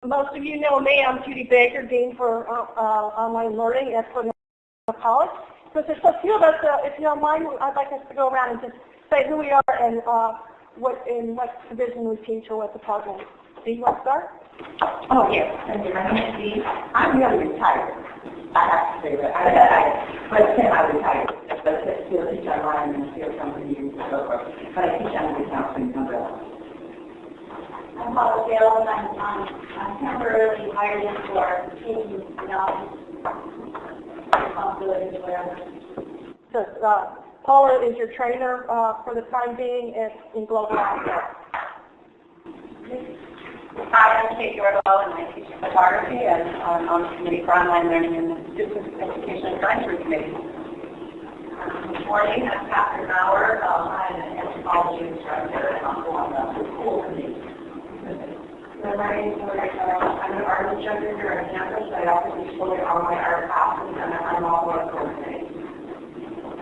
Most of you know me. I'm Judy Baker, Dean for Online Learning at Foothill College. Because there's a few of us, if you don't mind, I'd like us to go around and just say who we are and what division we teach or what department. Do you want to start? Oh, yes. Thank you. My name is Dee. I'm really retired. I have to say that. But I'm retired. But I still teach online and still come to you and so forth. But I teach under the counseling umbrella. I'm Paula Gale, and I'm temporarily hired in for taking responsibilities, whatever. So, Paula is your trainer for the time being in Global Access. Hi, I'm Kate Yordo, and I teach photography, and I'm on the committee for online learning and the Distance Education Advisory Committee. This morning, I'm Catherine Maurer. I'm an anthropology instructor and also on the school committee. My name is Lori Charles. I'm an art instructor here on campus. I also teach children online art classes, and I'm also on the school committee.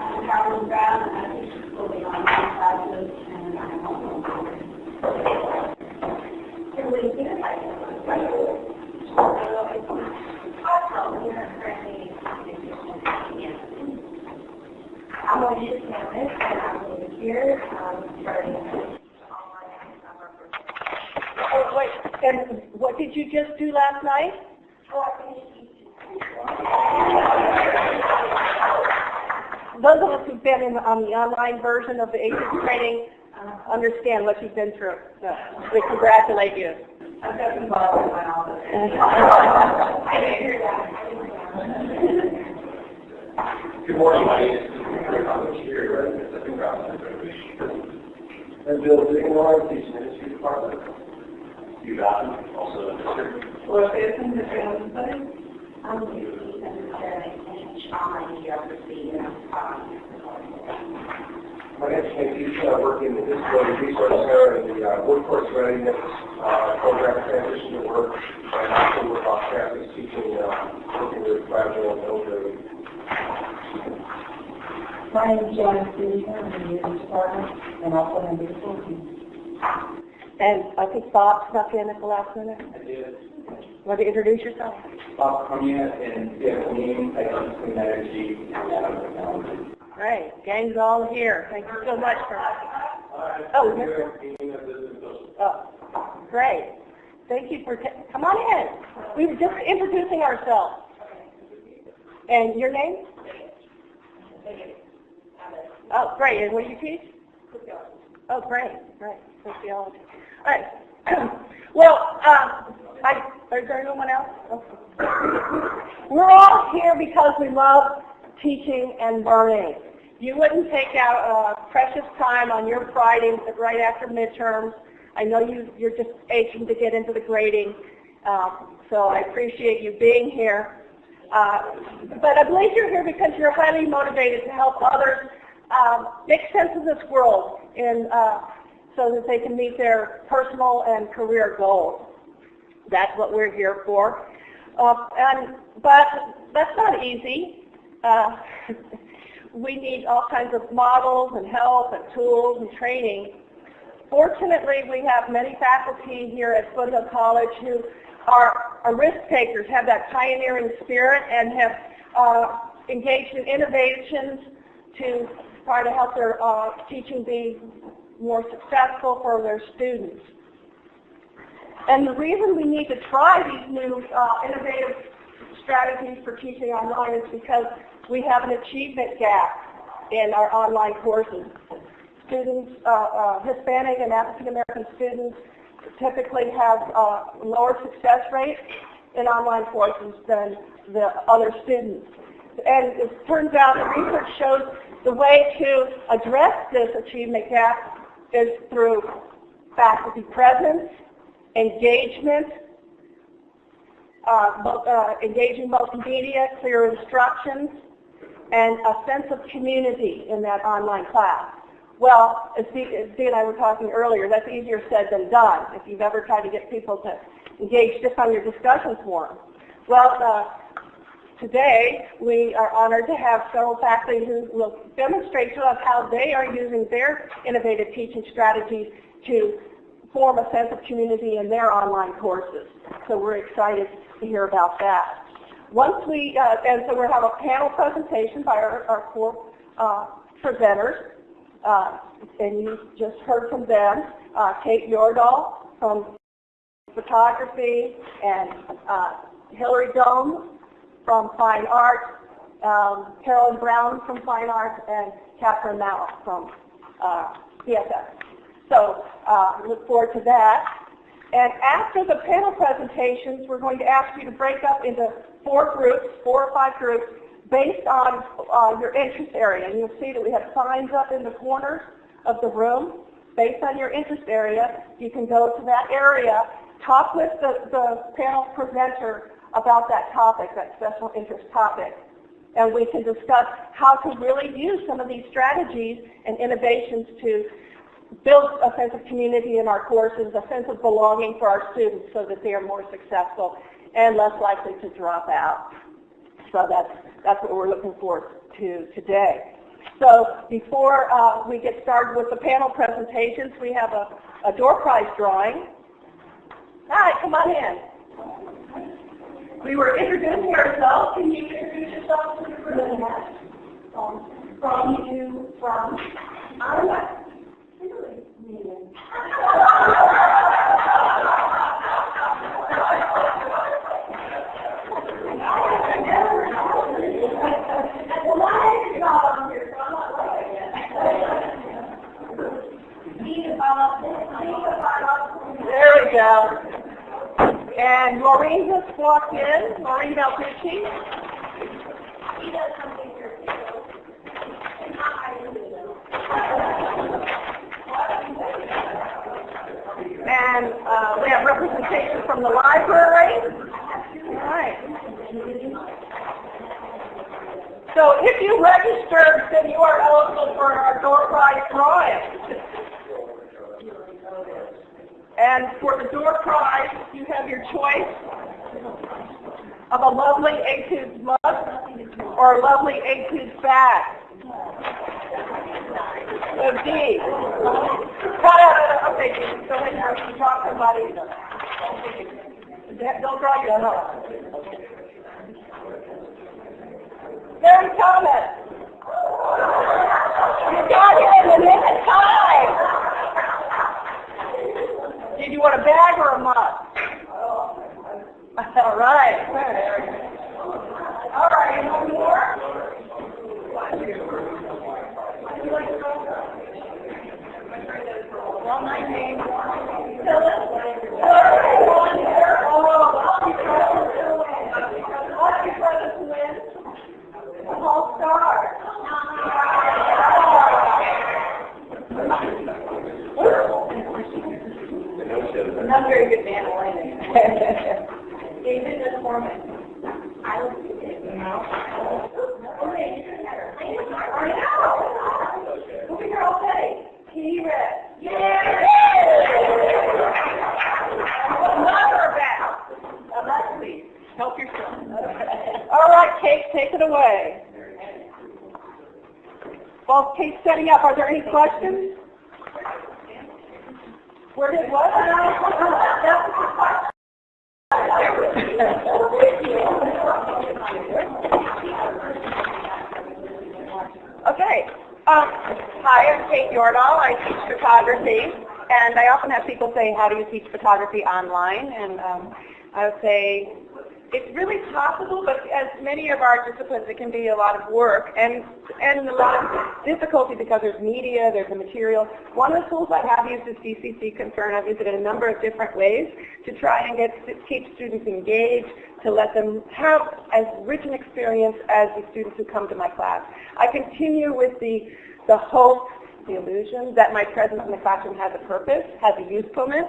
I'm Carolyn Brown, and I teach children online classes, and I'm also on the school committee. I'm on this campus, and I'm over here starting online summer. Oh, wait, and what did you just do last night? Those of us who've been on the online version of the ACES training understand what you've been through. So we congratulate you. I've got some balls in my office. I didn't hear that. Good morning, my name is Rick. I'm the cheer at the Second Ground and Bill Dignor, teaching in the history department. Steve Allen, also in the district. Well, it's in the training study. I'm a teacher and teach online geography and My name is Keith. I work in the Disability Resource Center in the Workforce Readiness Program Transition to Work, and also work off campus teaching, working with fragile and elderly. My name is Janice Stevens. I'm in the music department and also in the school team. And I think Bob snuck in at the last minute. I did. Want to introduce yourself? Bob Cormier and Dale Clean, I teach clean energy and technology. Great. Gang's all here. Thank you so much for great. Thank you for come on in. We were just introducing ourselves. And your name? Oh, great. And what do you teach? Oh, great. Great. Sociology. All right. Well, is there anyone else? Okay. We're all here because we love teaching and learning. You wouldn't take out precious time on your Friday right after midterms. I know you're just aching to get into the grading, so I appreciate you being here. But I believe you're here because you're highly motivated to help others make sense of this world and so that they can meet their personal and career goals. That's what we're here for. But that's not easy. We need all kinds of models and help and tools and training. Fortunately, we have many faculty here at Foothill College who are risk takers, have that pioneering spirit, and have engaged in innovations to try to help their teaching be more successful for their students. And the reason we need to try these new innovative strategies for teaching online is because we have an achievement gap in our online courses. Students, Hispanic and African American students typically have lower success rates in online courses than the other students. And it turns out the research shows the way to address this achievement gap is through faculty presence, engagement, engaging multimedia, clear instructions, and a sense of community in that online class. Well, as Dee and I were talking earlier, that's easier said than done if you've ever tried to get people to engage just on your discussion forum. Well, today we are honored to have several faculty who will demonstrate to us how they are using their innovative teaching strategies to form a sense of community in their online courses. So we're excited to hear about that. Once we, and so we'll have a panel presentation by our four presenters, and you just heard from them, Kate Yordahl from photography, and Hillary Dome from Fine Arts, Carolyn Brown from Fine Arts, and Catherine Mallett from CSS. So look forward to that. And after the panel presentations, we're going to ask you to break up into 4 or 5 groups, based on your interest area. And you'll see that we have signs up in the corners of the room. Based on your interest area, you can go to that area, talk with the panel presenter about that topic, that special interest topic. And we can discuss how to really use some of these strategies and innovations to build a sense of community in our courses, a sense of belonging for our students so that they are more successful and less likely to drop out. So that's what we're looking forward to today. So before we get started with the panel presentations, we have a door prize drawing. Hi, come on in. We were introducing ourselves. Can you introduce yourself to the group? From Iowa. There we go. And Maureen just walked in. Maureen Belpucci. She does something here too. And we have representation from the library. All right. So if you registered, then you are eligible for our door prize drawing. And for the door prize, you have your choice of a lovely Etudes mug or a lovely Etudes bag. So D. Okay, go ahead and talk to somebody. Don't draw your nose. Very Thomas. You got it in the nick of time. Did you want a bag or a mug? All right. All right, one more. Well, my name is Phyllis. Lucky Brothers win. All stars. Not a very good man, David is Foreman. I will see it. No. Okay. I know. Look at your all day. T-Rex. Yeah! Another back. Now, please. Help yourself. All right, Kate, take it away. While Kate's setting up, are there any questions? Where did what? Okay. Hi, I'm Kate Yordahl. I teach photography, and I often have people say, how do you teach photography online? And I would say it's really possible, but as many of our disciplines, it can be a lot of work and a lot of difficulty because there's media, there's the material. One of the tools I have used is CCC Confer, and I've used it in a number of different ways to try and keep students engaged, to let them have as rich an experience as the students who come to my class. I continue with the hope, the illusion that my presence in the classroom has a purpose, has a usefulness,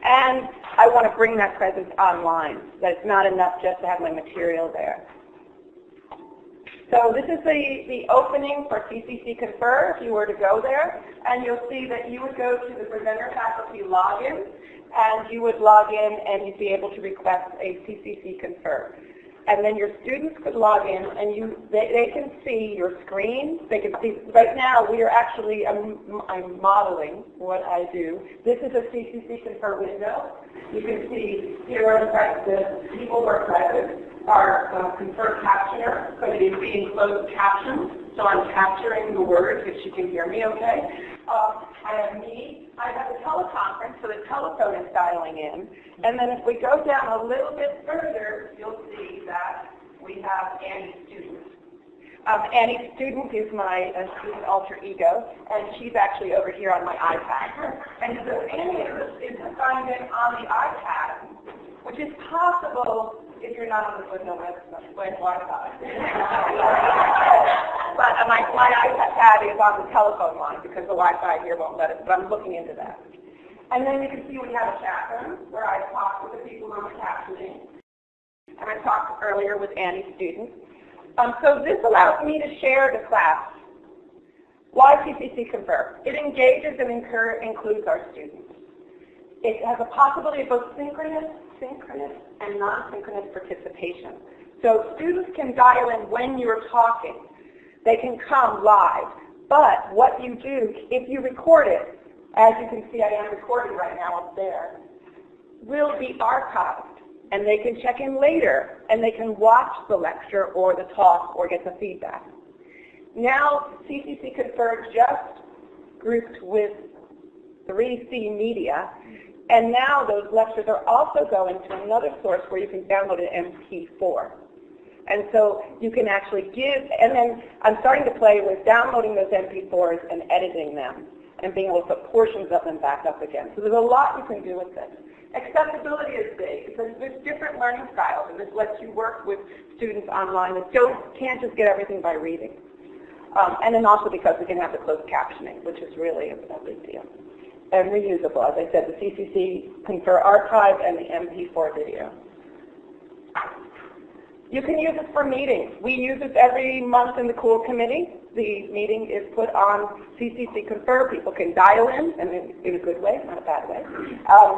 and I want to bring that presence online, that it's not enough just to have my material there. So this is the opening for CCC Confer, if you were to go there, and you'll see that you would go to the presenter faculty login, and you would log in and you'd be able to request a CCC Confer. and then your students could log in, and they can see your screen. They can see, right now we are actually, I'm modeling what I do. This is a CCC Confer window. You can see here are the people who are present. Our Confer captioner, going to be in closed captions, so I'm capturing the words if you can hear me okay. I have me. I have a teleconference, so the telephone is dialing in. And then if we go down a little bit further, you'll see that we have Annie's student. Annie's student is my student alter ego, and she's actually over here on my iPad. And so Annie is assigned in on the iPad, which is possible if you're not on the Foothill Wi-Fi. But my iPad is on the telephone line because the Wi-Fi here won't let it, but I'm looking into that. And then you can see we have a chat room where I talk with the people on the captioning. And I talked earlier with Annie's students. So this allows me to share the class. Why CCC Confer? It engages and includes our students. It has a possibility of both synchronous and non-synchronous participation. So students can dial in when you're talking. They can come live. But what you do, if you record it, as you can see I am recording right now up there, will be archived. And they can check in later, and they can watch the lecture or the talk or get the feedback. Now CCC Confer just grouped with 3C Media, and now those lectures are also going to another source where you can download an MP4. And so you can actually give, and then I'm starting to play with downloading those MP4s and editing them and being able to put portions of them back up again. So there's a lot you can do with this. Accessibility is big because there's different learning styles, and this lets you work with students online that can't just get everything by reading. And then also because we can have the closed captioning, which is really a big deal. And reusable, as I said, the CCC Confer archive and the MP4 video. You can use it for meetings. We use this every month in the Cool Committee. The meeting is put on CCC Confer. People can dial in, and in a good way, not a bad way.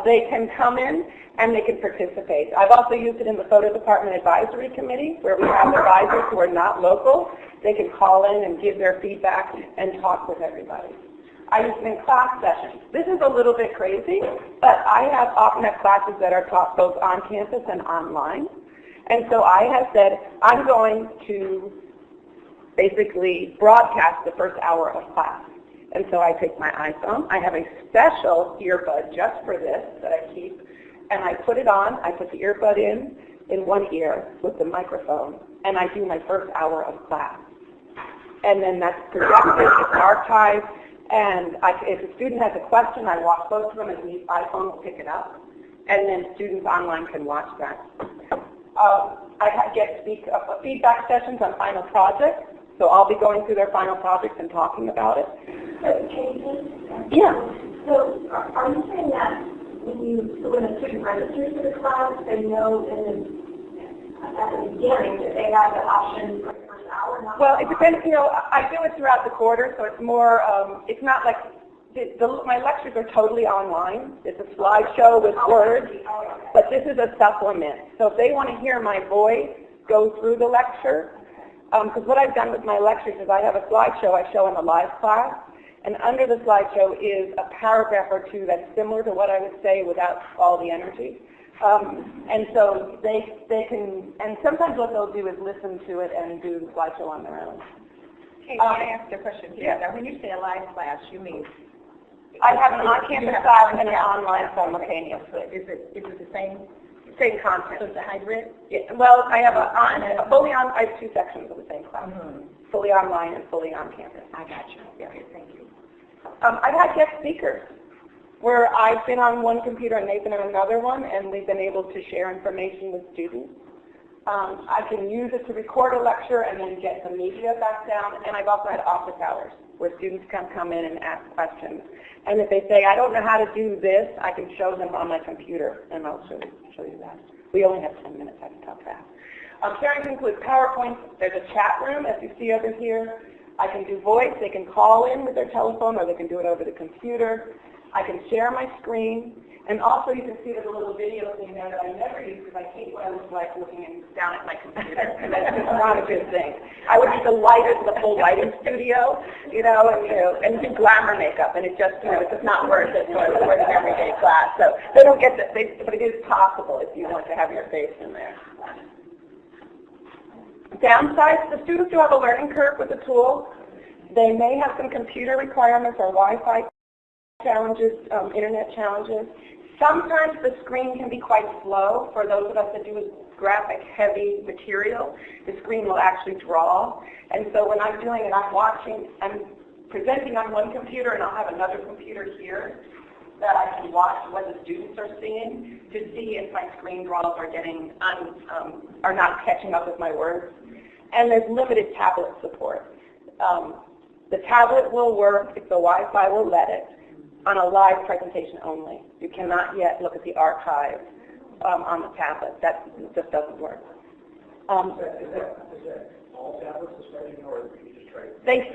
They can come in, and they can participate. I've also used it in the Photo Department Advisory Committee, where we have advisors who are not local. They can call in and give their feedback and talk with everybody. I use it in class sessions. This is a little bit crazy, but I often have classes that are taught both on campus and online. And so I have said, I'm going to basically broadcast the first hour of class. And so I take my iPhone. I have a special earbud just for this that I keep, and I put it on. I put the earbud in one ear with the microphone, and I do my first hour of class. And then that's projected, it's archived, and if a student has a question, I walk close to them, and the iPhone will pick it up. And then students online can watch that. I get feedback sessions on final projects, so I'll be going through their final projects and talking about it. Yeah. So are you saying that when a student registers for the class, they know at the beginning that they have the option for the first hour? Well, it depends. I do it throughout the quarter, so it's more. It's not like my lectures are totally online. It's a slideshow with words, but this is a supplement. So if they want to hear my voice go through the lecture, because what I've done with my lectures is I have a slideshow I show in a live class, and under the slideshow is a paragraph or two that's similar to what I would say without all the energy. And so they can, and sometimes what they'll do is listen to it and do the slideshow on their own. Hey, can I ask a question? Yeah. Now, when you say a live class, you mean? I have an on-campus class and an online simultaneously. Is it the same content? So it's a hybrid? Yeah. Well, I have a fully on. I have two sections of the same class: fully online and fully on campus. I got you. Yeah. Thank you. I've had guest speakers where I've been on one computer and they've been on another one, and we've been able to share information with students. I can use it to record a lecture and then get the media back down, and I've also had office hours where students can come in and ask questions. And if they say, I don't know how to do this, I can show them on my computer, and I'll show you that. We only have 10 minutes, I can talk fast. Sharing things with PowerPoint, there's a chat room, as you see over here. I can do voice, they can call in with their telephone, or they can do it over the computer. I can share my screen, And also you can see there's a little video thing there that I never use because I hate what I look like looking down at my computer. And that's just not a good thing. I would be delighted with a full lighting studio, and do glamour makeup, and it's just not worth it for an everyday class. So they don't get that, but it is possible if you want to have your face in there. Downsides, the students who have a learning curve with the tool, they may have some computer requirements or Wi-Fi challenges, internet challenges. Sometimes the screen can be quite slow. For those of us that do graphic-heavy material, the screen will actually draw. And so when I'm doing it, I'm presenting on one computer, and I'll have another computer here that I can watch what the students are seeing to see if my screen draws are not catching up with my words. And there's limited tablet support. The tablet will work if the Wi-Fi will let it on a live presentation only. You cannot yet look at the archive on the tablet. That just doesn't work. Is that all tablets especially, or you just try?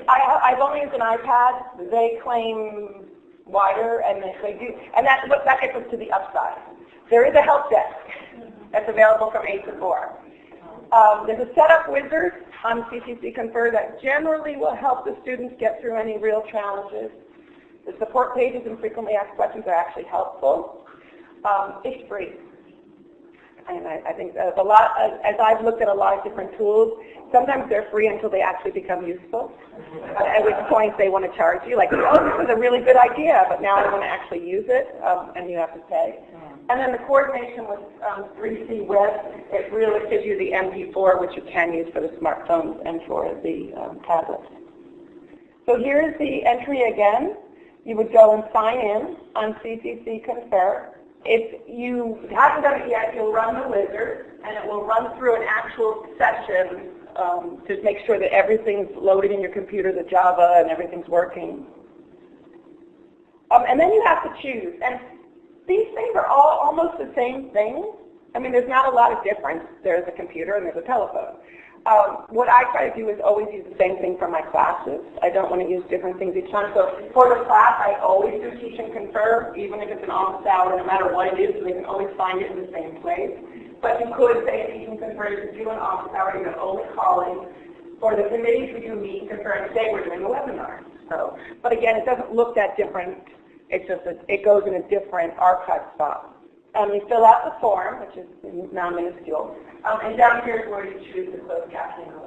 I've only used an iPad. They claim wider, and they do, and that gets us to the upside. There is a help desk that's available from 8 to 4. There's a setup wizard on CCC Confer that generally will help the students get through any real challenges. The support pages and frequently asked questions are actually helpful. It's free. And I think as I've looked at a lot of different tools, sometimes they're free until they actually become useful, at which point they want to charge you, like, oh, this is a really good idea, but now I want to actually use it, and you have to pay. And then the coordination with 3C Web, it really gives you the MP4, which you can use for the smartphones and for the tablets. So here's the entry again. You would go and sign in on CCC Confer. If you haven't done it yet, you'll run the wizard, and it will run through an actual session to make sure that everything's loaded in your computer, the Java, and everything's working. And then you have to choose. And these things are all almost the same thing. I mean, there's not a lot of difference. There's a computer and there's a telephone. What I try to do is always use the same thing for my classes. I don't want to use different things each time. So for the class, I always do Teach and Confer, even if it's an office hour, no matter what it is, so they can always find it in the same place. But you could say Teach and Confer, you could do an office hour, you can only call in. For the committees, we do Meet and Confer, and today we're doing a webinar. So, but again, it doesn't look that different. It's just it goes in a different archive spot. You fill out the form, which is now minuscule, and down here is where you choose the closed captioning on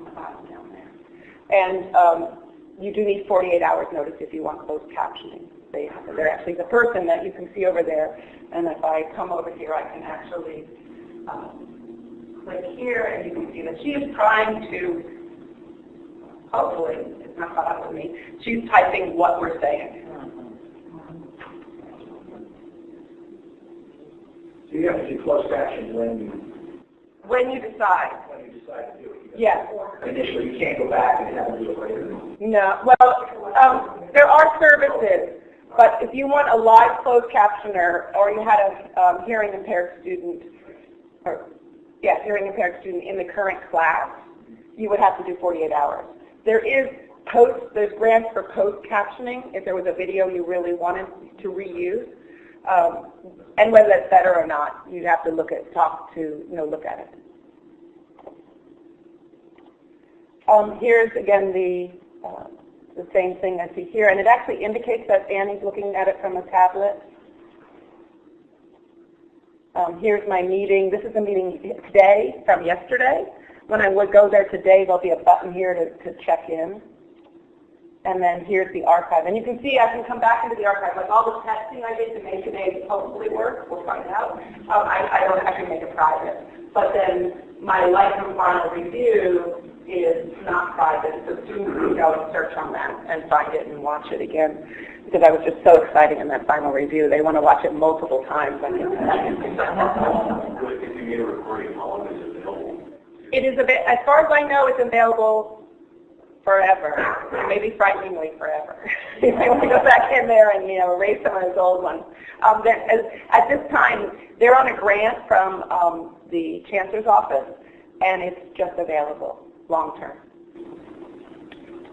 the bottom down there. And you do need 48 hours notice if you want closed captioning. They're actually the person that you can see over there, and if I come over here, I can actually click here, and you can see that she is trying to, hopefully, it's not caught up with me, she's typing what we're saying. So you have to do closed caption when you decide to do it. Yes. Initially, you can't go back and have to do it later. No. Well, there are services, but if you want a live closed captioner, or you had a hearing impaired student, in the current class, you would have to do 48 hours. There's grants for post captioning if there was a video you really wanted to reuse. And whether that's better or not, you'd have to look at it. Here's again the same thing I see here, and it actually indicates that Annie's looking at it from a tablet. Here's my meeting. This is a meeting today from yesterday. When I would go there today, there'll be a button here to check in. And then here's the archive. And you can see I can come back into the archive. Like all the testing I did to make today hopefully work. We'll find out. I can make it private. But then my life and final review is not private. So students can go and search on that and find it and watch it again. Because I was just so excited in that final review. They want to watch it multiple times. If you get a recording, how long is it available? It is as far as I know, it's available forever, maybe frighteningly forever. If you want to go back in there and erase some of those old ones. At this time, they're on a grant from the Chancellor's office, and it's just available long term.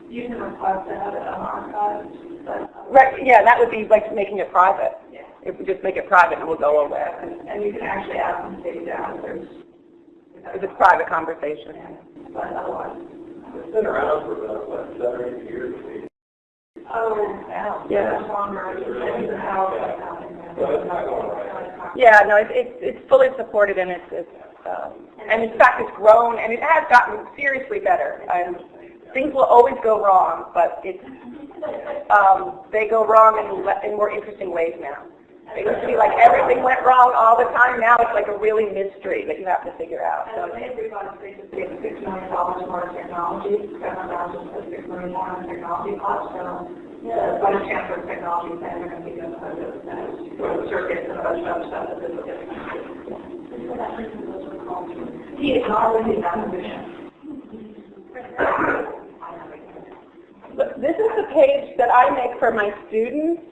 You can request to have it archived. Right? Yeah, that would be like making it private. Yeah. If we just make it private, and we'll go away. And you can actually ask them to stay down if there's It's a private conversation. but otherwise. It's been around for about, what, 7 or 8 years. Oh, Yeah. longer. So it's not going right. Yeah, no, it's fully supported, and and in fact it's grown, and it has gotten seriously better. Things will always go wrong, but they go wrong in more interesting ways now. It used to be like everything went wrong all the time. Now it's like a really mystery that you have to figure out. So everybody's basically $6 million more in technology. Government now just put $6 million more in technology costs. So the budget transfer of technology, then they're going to be doing some of those circuits and a bunch of other stuff that this will get. He acknowledged his acquisition. This is the page that I make for my students.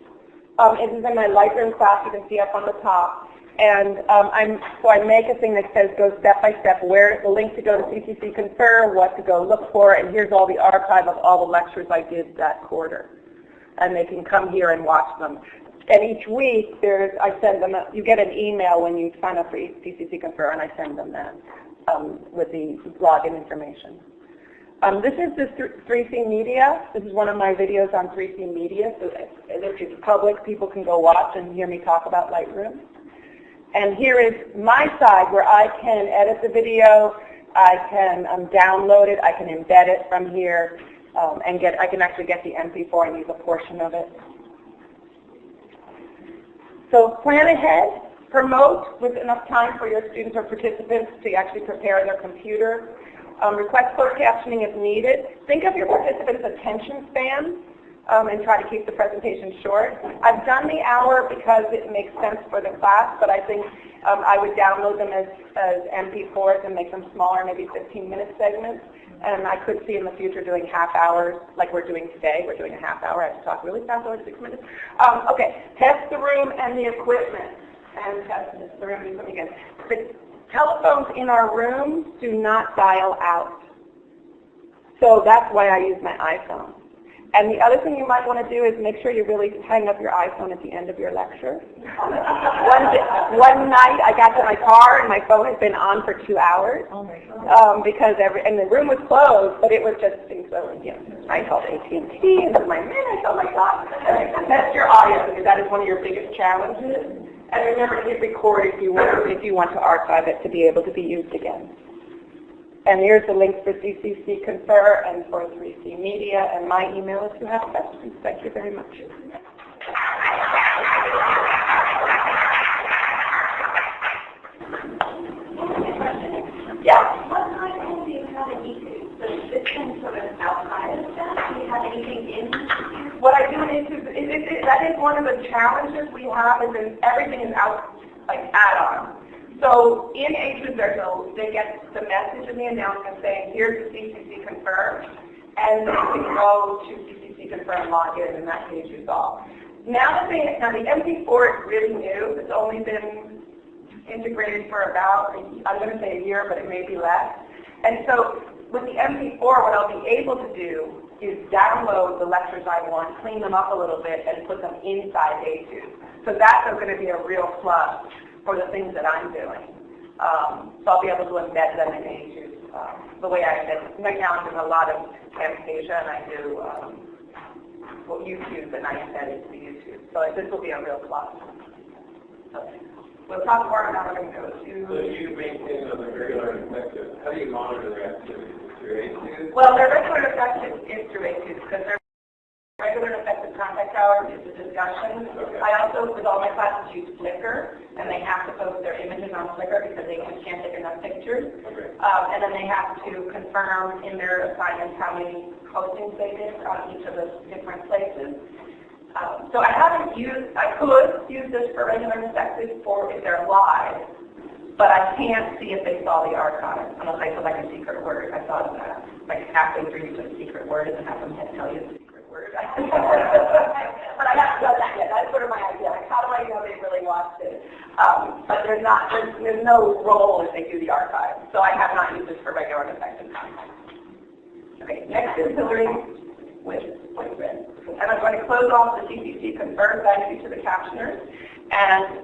It is in my Lightroom class. You can see up on the top. And I make a thing that says go step by step, where the link to go to CCC Confer, what to go look for, and here's all the archive of all the lectures I did that quarter. And they can come here and watch them. And each week, I send them, you get an email when you sign up for CCC Confer, and I send them that with the login information. This is the 3C Media. This is one of my videos on 3C Media. So if it's public, people can go watch and hear me talk about Lightroom. And here is my side where I can edit the video, I can download it, I can embed it from here, and I can actually get the MP4 and use a portion of it. So plan ahead, promote with enough time for your students or participants to actually prepare their computer. Request closed captioning if needed. Think of your participants' attention span and try to keep the presentation short. I've done the hour because it makes sense for the class, but I think I would download them as MP4s and make them smaller, maybe 15-minute segments. And I could see in the future doing half hours like we're doing today. We're doing a half hour. I have to talk really fast over 6 minutes. Okay, test the room and the equipment. And test the room and the equipment again. The telephones in our room do not dial out. So that's why I use my iPhone. And the other thing you might want to do is make sure you really hang up your iPhone at the end of your lecture. One night I got to my car and my phone had been on for 2 hours because and the room was closed, but it was just so, you know, I called AT&T and it was my minute. Oh my God! Test your audio because that is one of your biggest challenges. And remember to hit record if you want to archive it to be able to be used again. And here's the links for CCC Confer and for 3C Media and my email if you have questions. Thank you very much. Yeah. What kind do you have in YouTube? So it's been sort of outside of that. Do you have anything in YouTube? What I do in YouTube, that is one of the challenges we have is that everything is out, like add-on. So in HSRL, they get the message in the announcement saying, here's the CCC Confer, and they can go to CCC Confer and log in, and that page is all. Now the MP4 is really new. It's only been integrated for about, I'm going to say a year, but it may be less. And so with the MP4, what I'll be able to do is download the lectures I want, clean them up a little bit, and put them inside A2. So that's going to be a real plus for the things that I'm doing. So I'll be able to embed them in A2 the way I embed. Right now I'm doing a lot of Camtasia and I do YouTube and I embed it to YouTube. So this will be a real plus. So we'll talk more about it when we go to... So you maintain them regular and effective. How do you monitor their activities? Through A2? Well, they're regular and effective is through A2 because they're regular and effective contact hours is a discussion. Okay. I also, with all my classes, use Flickr, and they have to post their images on Flickr because they can't take enough pictures. Okay. And then they have to confirm in their assignments how many postings they did on each of the different places. So I could use this for regular and effective for if they're live, but I can't see if they saw the archive unless I put like a secret word. I thought of that. Like halfway through you put a secret word and have them tell you the secret word. But I haven't done that yet. That's sort of my idea. Like, how do I know they really watched it? But there's no role if they do the archive. So I have not used this for regular and effective content. Okay, next is Hillary with Red. And I'm going to close off the CCC Confer, thank you to the captioners. And